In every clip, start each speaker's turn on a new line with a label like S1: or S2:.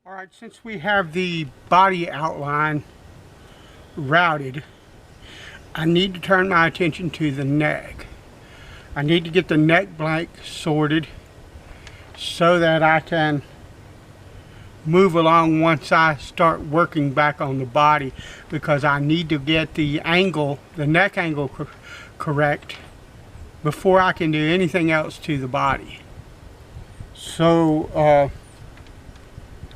S1: Alright, since we have the body outline routed, I need to turn my attention to the neck. I need to get the neck blank sorted so that I can move along once I start working back on the body, because I need to get the angle, the neck angle correct before I can do anything else to the body. So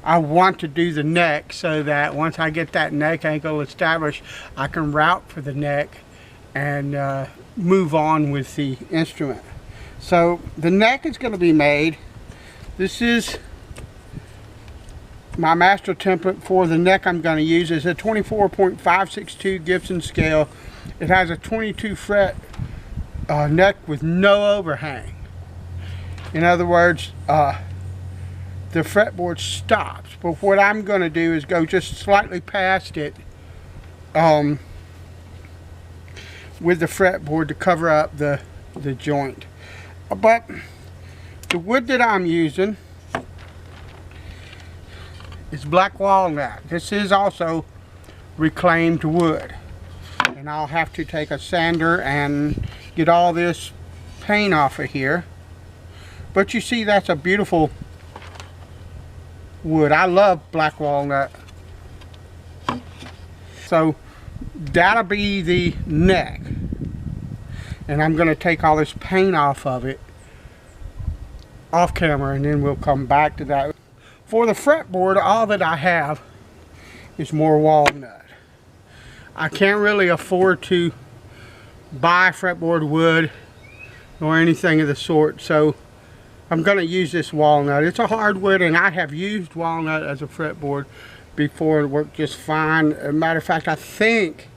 S1: I want to do the neck so that once I get that neck angle established, I can route for the neck and move on with the instrument. So the neck is going to be made. This is my master template for the neck I'm going to use. Is a 24.562 Gibson scale. It has a 22 fret neck with no overhang. In other words, the fretboard stops, but what I'm going to do is go just slightly past it with the fretboard to cover up the joint. But the wood that I'm using is black walnut. This is also reclaimed wood, and I'll have to take a sander and get all this paint off of here. But you see, that's a beautiful wood. I love black walnut. So that'll be the neck, and I'm going to take all this paint off of it off camera, and then we'll come back to that. For the fretboard, all that I have is more walnut. I can't really afford to buy fretboard wood or anything of the sort, so I'm going to use this walnut. It's a hardwood, and I have used walnut as a fretboard before. It worked just fine. As a matter of fact, I think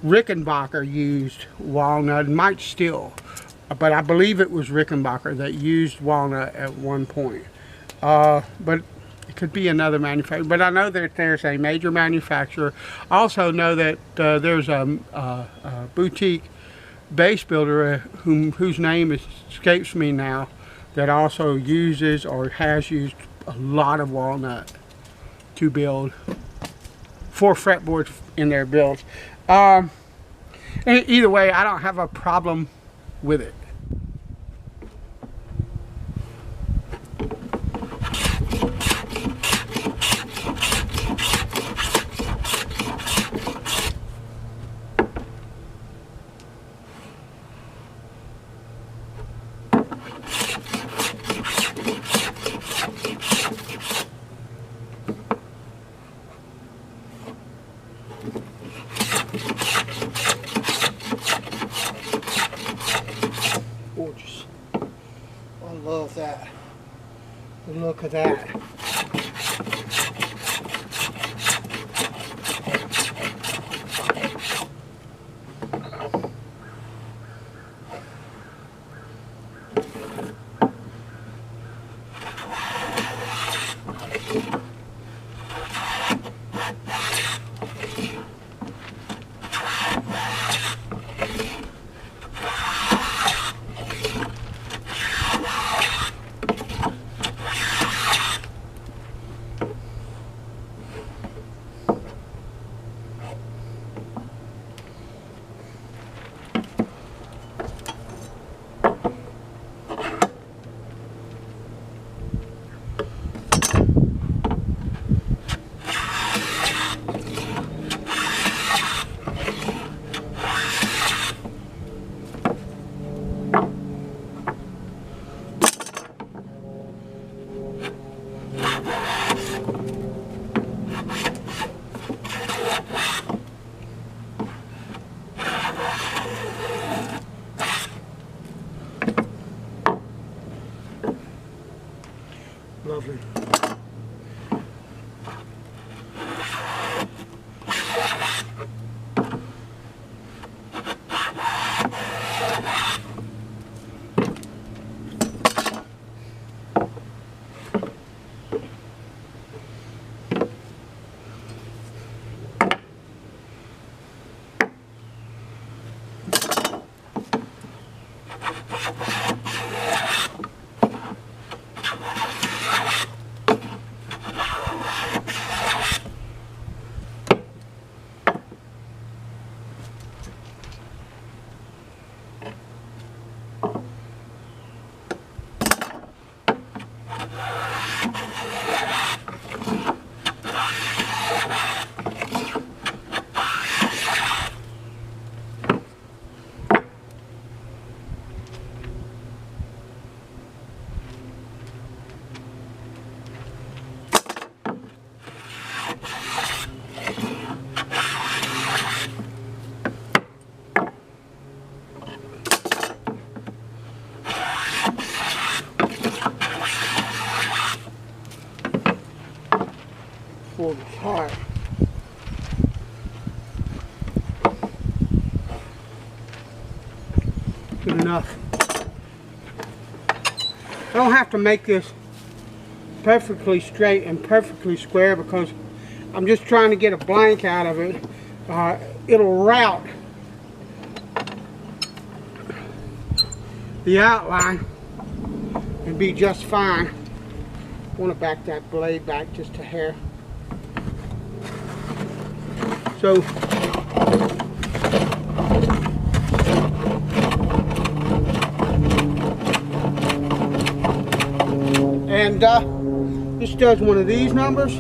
S1: Rickenbacker used walnut, and might still, but I believe it was Rickenbacker that used walnut at one point. But it could be another manufacturer. But I know that there's a major manufacturer. I also know that there's a boutique base builder whose name escapes me now, that also uses or has used a lot of walnut to build for fretboards in their builds. Either way, I don't have a problem with it. Gorgeous. I love that. The look of that. Lovely. enough. I don't have to make this perfectly straight and perfectly square because I'm just trying to get a blank out of it. It'll route the outline and be just fine. I want to back that blade back just a hair. So and this does one of these numbers.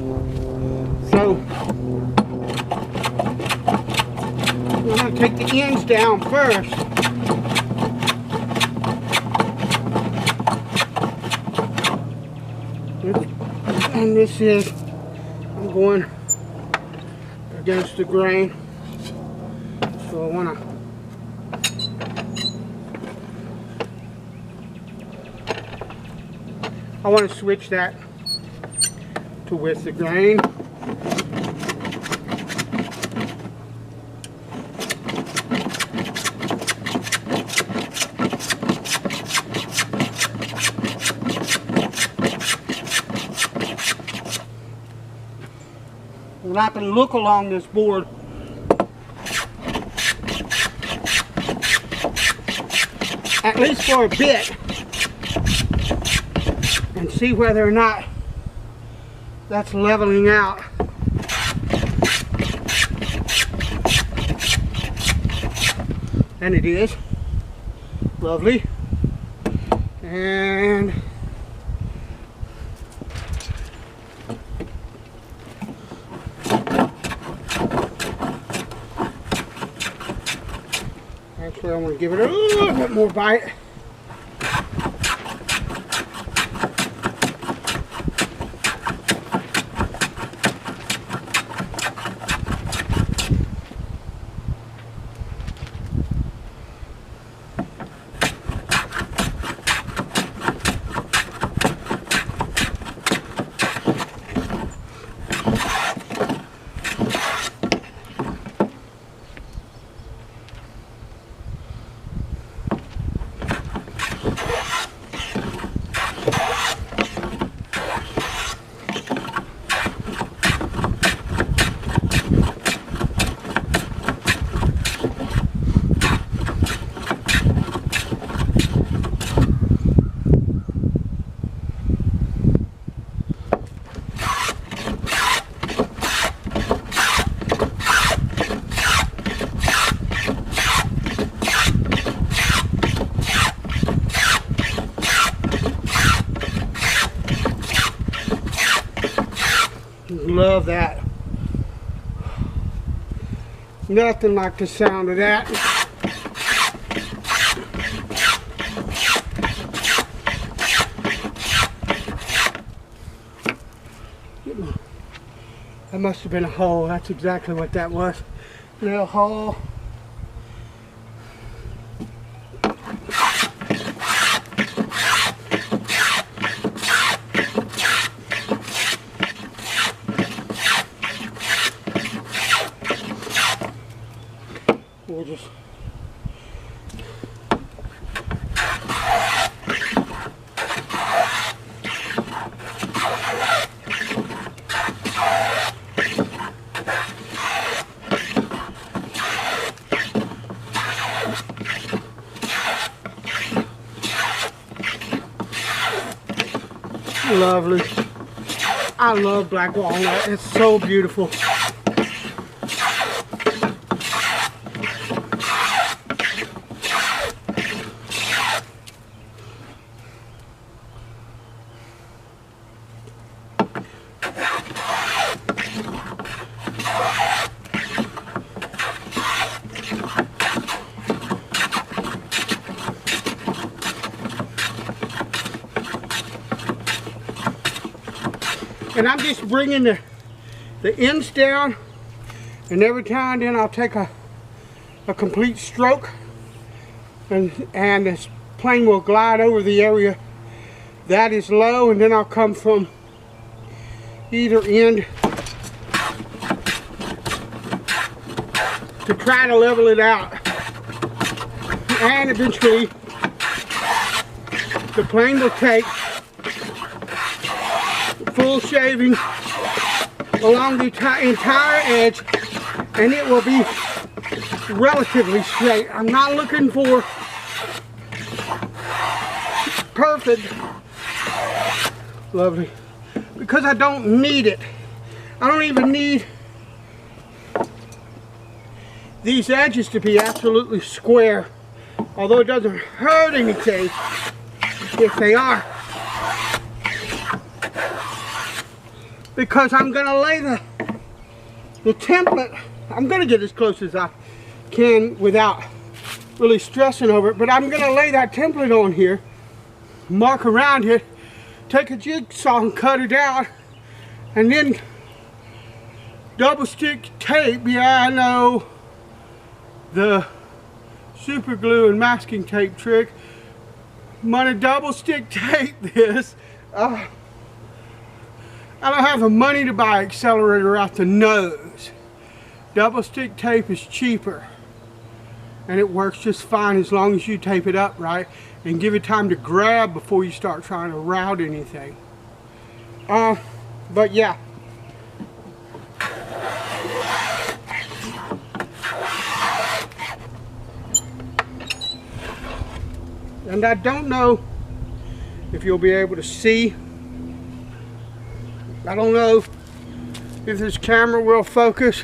S1: So I'm going to take the ends down first. And this is, I'm going against the grain. So I want to switch that to with the grain. When I can look along this board, at least for a bit, and see whether or not that's leveling out. And it is. Lovely. And actually I want to give it a little bit more bite. Love that. Nothing like the sound of that. That must have been a hole. That's exactly what that was. Little hole. We'll just lovely. I love black walnut. It's so beautiful. And I'm just bringing the ends down, and every time and then I'll take a complete stroke, and this plane will glide over the area that is low, and then I'll come from either end to try to level it out, and eventually the plane will take full shaving along the entire edge, and it will be relatively straight. I'm not looking for perfect, lovely, because I don't need it. I don't even need these edges to be absolutely square, although it doesn't hurt anything if they are, because I'm going to lay the template. I'm going to get as close as I can without really stressing over it, but I'm going to lay that template on here, mark around it, take a jigsaw and cut it out, and then double stick tape. Yeah, I know the super glue and masking tape trick. I'm gonna double stick tape this. I don't have the money to buy accelerator out the nose. Double stick tape is cheaper, and it works just fine as long as you tape it up right and give it time to grab before you start trying to route anything. But yeah. And I don't know if you'll be able to see. I don't know if this camera will focus.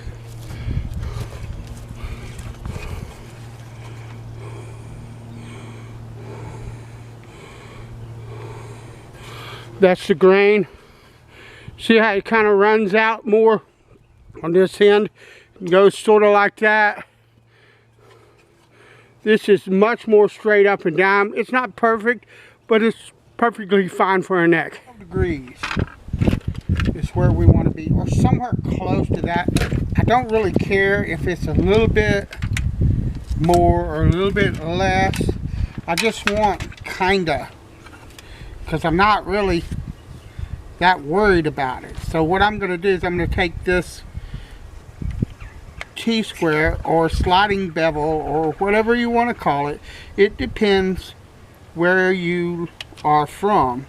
S1: That's the grain. See how it kind of runs out more on this end? It goes sort of like that. This is much more straight up and down. It's not perfect, but it's perfectly fine for a neck. 12 degrees is where we want to be, or somewhere close to that. I don't really care if it's a little bit more or a little bit less. I just want kinda, because I'm not really that worried about it. So what I'm going to do is I'm going to take this T-square or sliding bevel or whatever you want to call it. It depends where you are from,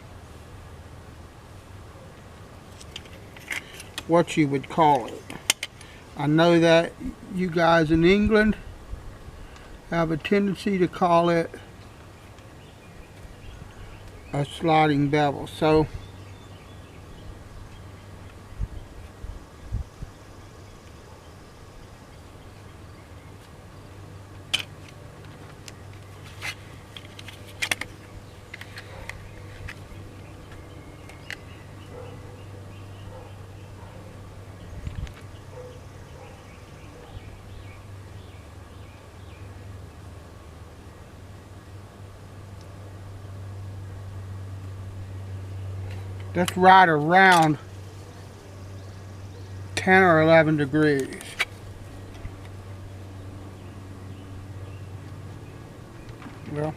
S1: what you would call it. I know that you guys in England have a tendency to call it a sliding bevel. So that's right around 10 or 11 degrees. Well,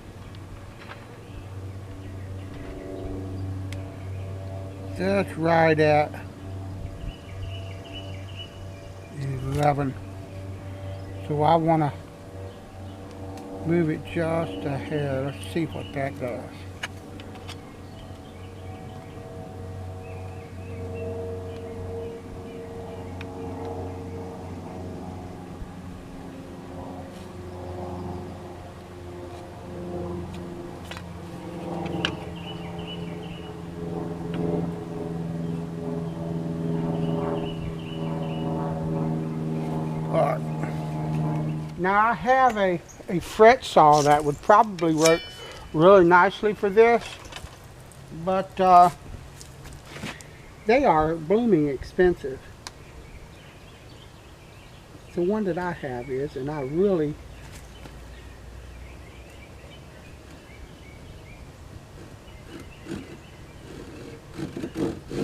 S1: that's right at 11. So I want to move it just ahead. Let's see what that does. Now I have a fret saw that would probably work really nicely for this, but they are blooming expensive. The one that I have is, and I really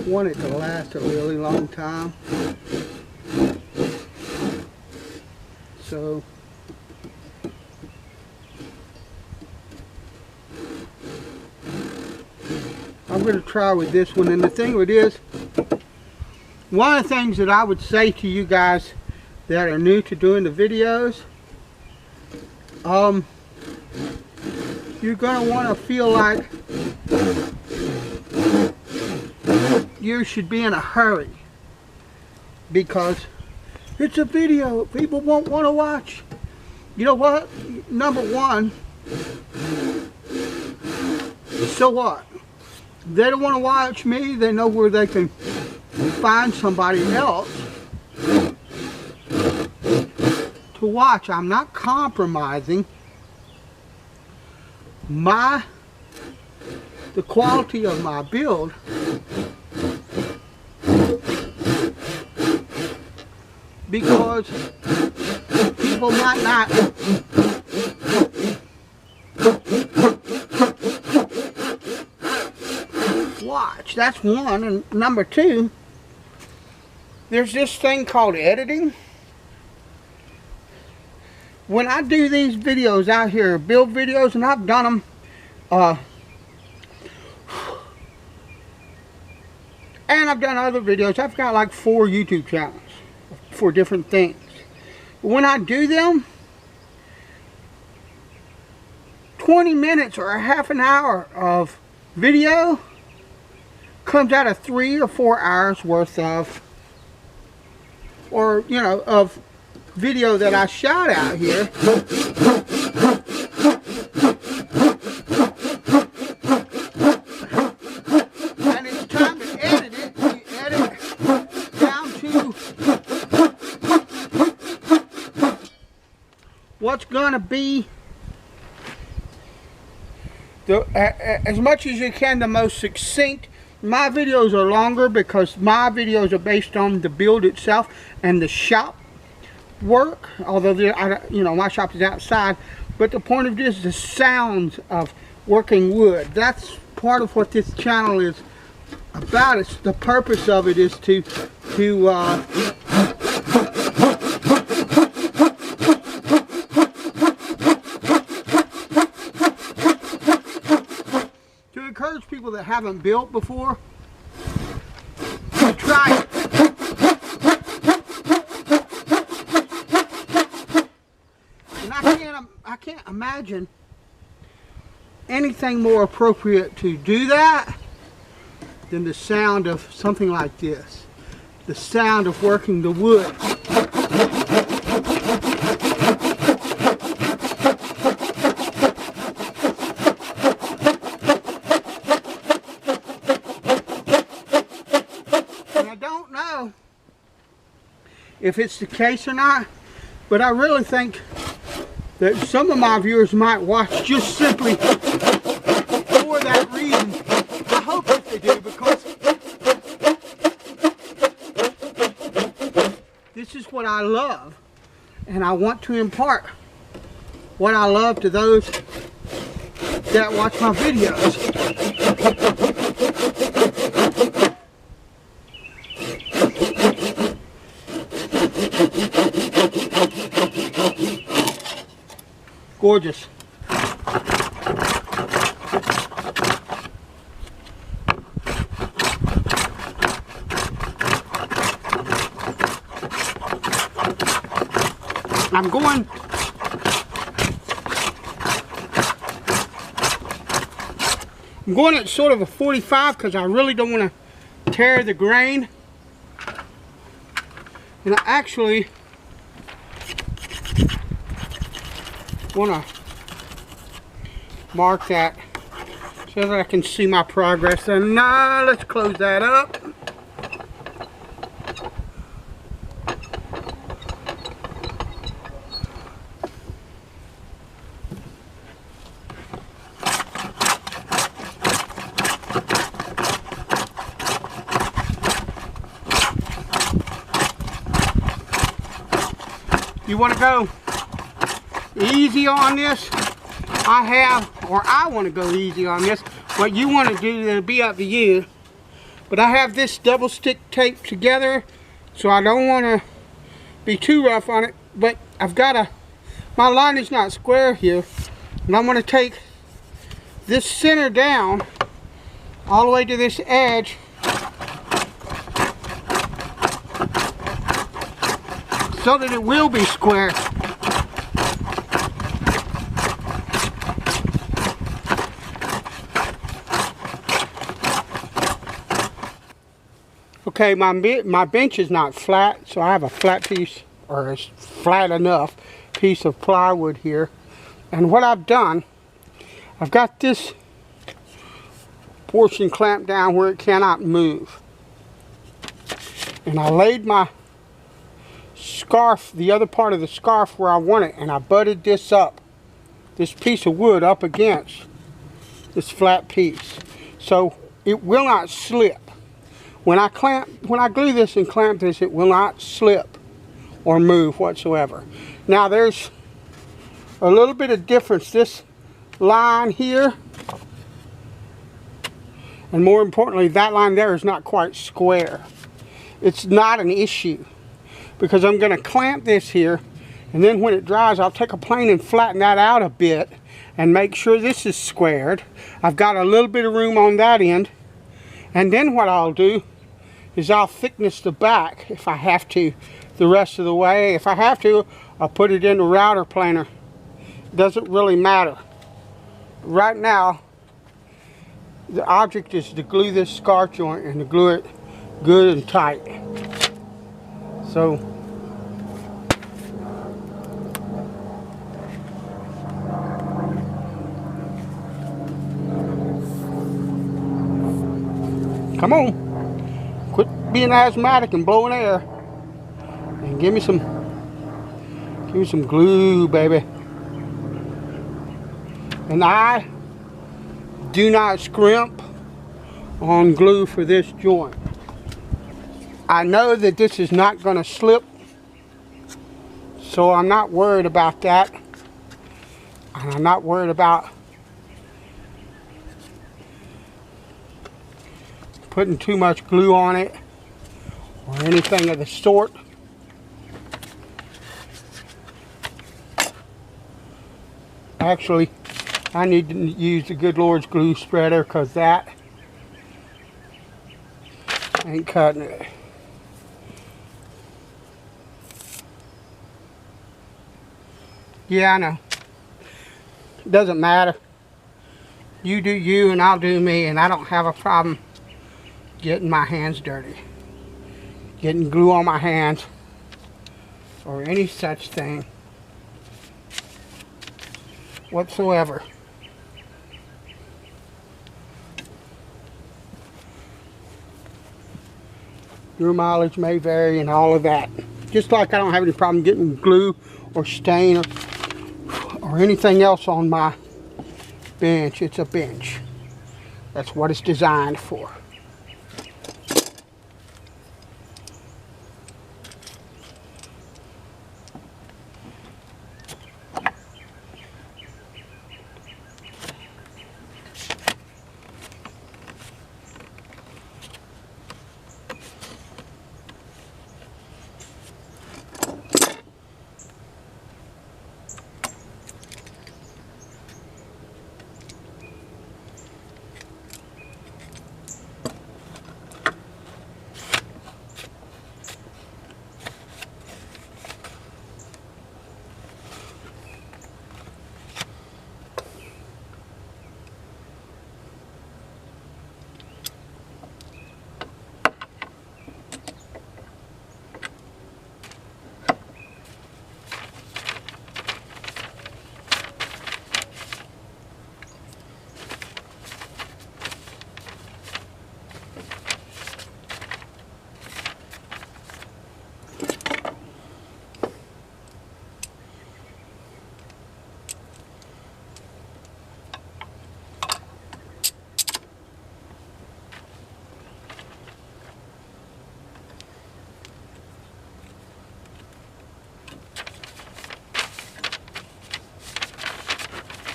S1: want it to last a really long time. So I'm going to try with this one. And the thing with this, one of the things that I would say to you guys that are new to doing the videos, you're going to want to feel like you should be in a hurry, because it's a video people won't want to watch. You know what? Number one, so what? They don't want to watch me. They know where they can find somebody else to watch. I'm not compromising the quality of my build because people might not watch. That's one. And number two, there's this thing called editing. When I do these videos out here, build videos, and I've done them, and I've done other videos. I've got like 4 YouTube channels for different things. When I do them, 20 minutes or a half an hour of video comes out of 3 or 4 hours worth of, or you know, of video that I shot out here. And it's time to edit it. You edit down to what's gonna be as much as you can, the most succinct. My videos are longer because my videos are based on the build itself and the shop work, although you know, my shop is outside. But the point of this is the sounds of working wood. That's part of what this channel is about. It's the purpose of it is to encourage people that haven't built before to try it. I can't imagine anything more appropriate to do that than the sound of something like this. The sound of working the wood. And I don't know if it's the case or not, but I really think that some of my viewers might watch just simply for that reason. I hope that they do, because this is what I love, and I want to impart what I love to those that watch my videos. Gorgeous. I'm going at sort of a 45 because I really don't want to tear the grain. And I actually want to mark that so that I can see my progress. And now let's close that up. You want to go easy on this? I want to go easy on this. What you want to do, it'll be up to you. But I have this double stick taped together, so I don't want to be too rough on it. But I've got my line is not square here, and I'm going to take this center down all the way to this edge, so that it will be square. Okay, my bench is not flat, so I have a flat piece, or a flat enough piece of plywood here. And what I've done, I've got this portion clamped down where it cannot move. And I laid my scarf, the other part of the scarf where I want it, and I butted this up, this piece of wood up against this flat piece. So it will not slip. When I glue this and clamp this, it will not slip or move whatsoever. Now there's a little bit of difference. This line here, and more importantly, that line there is not quite square. It's not an issue because I'm going to clamp this here, and then when it dries, I'll take a plane and flatten that out a bit and make sure this is squared. I've got a little bit of room on that end, and then what I'll do is I'll thickness the back if I have to the rest of the way. If I have to, I'll put it in the router planer. It doesn't really matter. Right now, the object is to glue this scarf joint and to glue it good and tight. So come on, quit being asthmatic and blowing air, and give me some glue, baby. And I do not scrimp on glue for this joint. I know that this is not going to slip, so I'm not worried about that. And I'm not worried about putting too much glue on it or anything of the sort. Actually, I need to use the good Lord's glue spreader because that ain't cutting it. Yeah, I know. It doesn't matter. You do you and I'll do me, and I don't have a problem getting my hands dirty, getting glue on my hands, or any such thing whatsoever. Your mileage may vary and all of that. Just like I don't have any problem getting glue or stain or anything else on my bench. It's a bench. That's what it's designed for.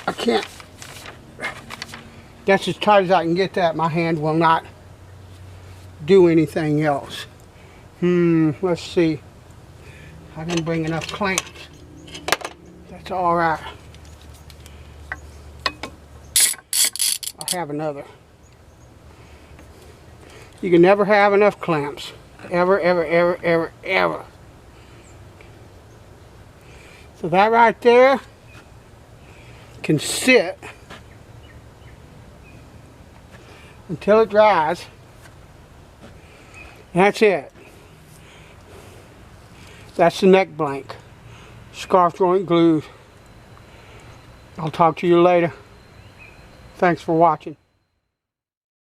S1: I can't. That's as tight as I can get that. My hand will not do anything else. Let's see. I didn't bring enough clamps. That's all right. I'll have another. You can never have enough clamps. Ever, ever, ever, ever, ever. So that right there can sit until it dries, That's it. That's the neck blank. Scarf joint glued. I'll talk to you later. Thanks for watching.